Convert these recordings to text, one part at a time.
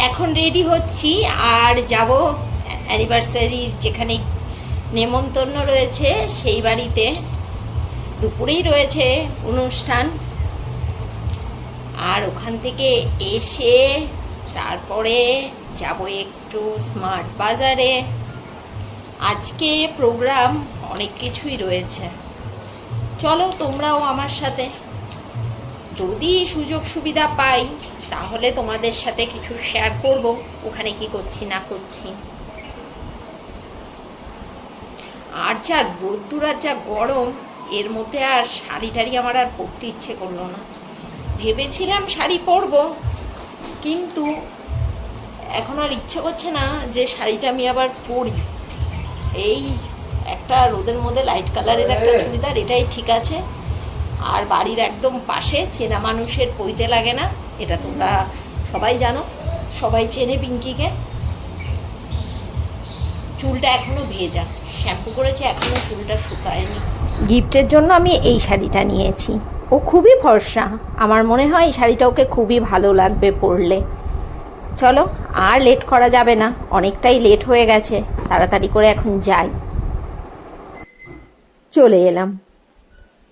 এখন রেডি হচ্ছি আর যাব অ্যানিভার্সারি যেখানে নেমন্তন্ন রয়েছে সেই বাড়িতে। দুপুরেই রয়েছে অনুষ্ঠান, আর ওখান থেকে এসে তারপরে যাব একটু স্মার্ট বাজারে। আজকে প্রোগ্রাম অনেক কিছুই রয়েছে, চলো তোমরাও আমার সাথে। যদি সুযোগ সুবিধা পাই তাহলে তোমাদের সাথে কিছু শেয়ার করব ওখানে কি করছি না করছি। আর যা রোদ্দুর আর যা গরম, এর মধ্যে আর শাড়ি টাড়ি আমার আর পরতে ইচ্ছে করলো না। ভেবেছিলাম শাড়ি পরবো, কিন্তু এখন আর ইচ্ছে করছে না যে শাড়িটা আমি আবার পরি। এই একটা রোদের মধ্যে লাইট কালারের একটা চুড়িদার, এটাই ঠিক আছে। আর বাড়ির একদম পাশে চেনা মানুষের পইতে লাগে না, এটা তোমরা সবাই জানো, সবাই চেনে পিঙ্কিকে। চুলটা এখনও ভেজা, শ্যাম্পু করেছে, এখনও চুলটা শুকায়নি। গিফটের জন্য আমি এই শাড়িটা নিয়েছি, ও খুবই ফর্সা, আমার মনে হয় এই শাড়িটা ওকে খুবই ভালো লাগবে পরলে। চলো আর লেট করা যাবে না, অনেকটাই লেট হয়ে গেছে, তাড়াতাড়ি করে এখন যাই। চলে এলাম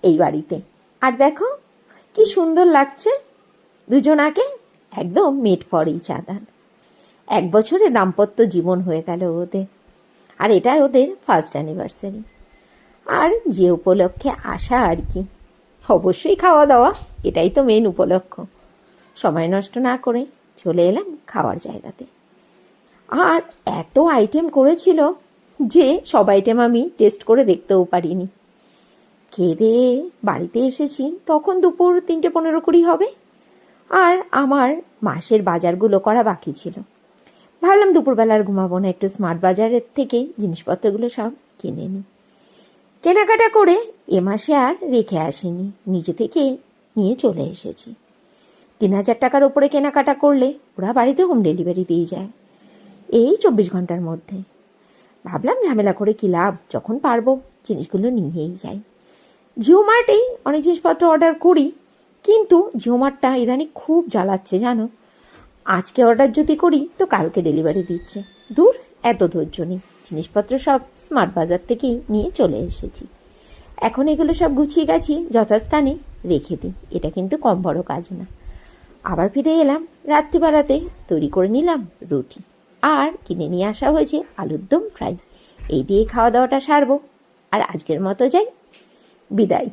এই বাড়িতে, আর দেখো কি সুন্দর লাগছে দুজনাকে, একদম মেড ফর ইচ আদার। 1 বছরে দাম্পত্য জীবন হয়ে গেল ওদের, আর এটাই ওদের ফার্স্ট অ্যানিভার্সারি। আর যে উপলক্ষে আসা আর কি, অবশ্যই খাওয়া দাওয়া, এটাই তো মেন উপলক্ষ। সময় নষ্ট না করে চলে এলাম খাওয়ার জায়গাতে। আর এত আইটেম করেছিল যে সব আইটেম আমি টেস্ট করে দেখতেও পারিনি। খেয়ে দিয়ে বাড়িতে এসেছি তখন দুপুর 3:15 হবে, আর আমার মাসের বাজারগুলো করা বাকি ছিল। ভাবলাম দুপুরবেলা আর ঘুমাবো না, একটু স্মার্ট বাজারের থেকে জিনিসপত্রগুলো সব কিনে নিই। কেনাকাটা করে এ মাসে আর রেখে আসিনি, নিজে থেকে নিয়ে চলে এসেছি। 3000 টাকার ওপরে কেনাকাটা করলে ওরা বাড়িতে হোম ডেলিভারি দিয়ে যায় এই 24 ঘন্টার মধ্যে। ভাবলাম ঝামেলা করে কী লাভ, যখন পারবো জিনিসগুলো নিয়েই যাই। জিও মার্টেই অনেক জিনিসপত্র অর্ডার করি, কিন্তু জিও মার্টটা ইদানিং খুব জ্বালাচ্ছে জানো। আজকে অর্ডার যদি করি তো কালকে ডেলিভারি দিচ্ছে। দূর, এত ধৈর্য নেই। জিনিসপত্র সব স্মার্ট বাজার থেকেই নিয়ে চলে এসেছি। এখন এগুলো সব গুছিয়ে গেছি, যথাস্থানে রেখে দিই, এটা কিন্তু কম বড় কাজ না। আবার ফিরে এলাম রাত্রিবেলাতে, তৈরি করে নিলাম রুটি, আর কিনে নিয়ে আসা হয়েছে আলুর দম ফ্রাই। এই দিয়ে খাওয়া দাওয়াটা সারবো, আর আজকের মতো যাই, বিদায়।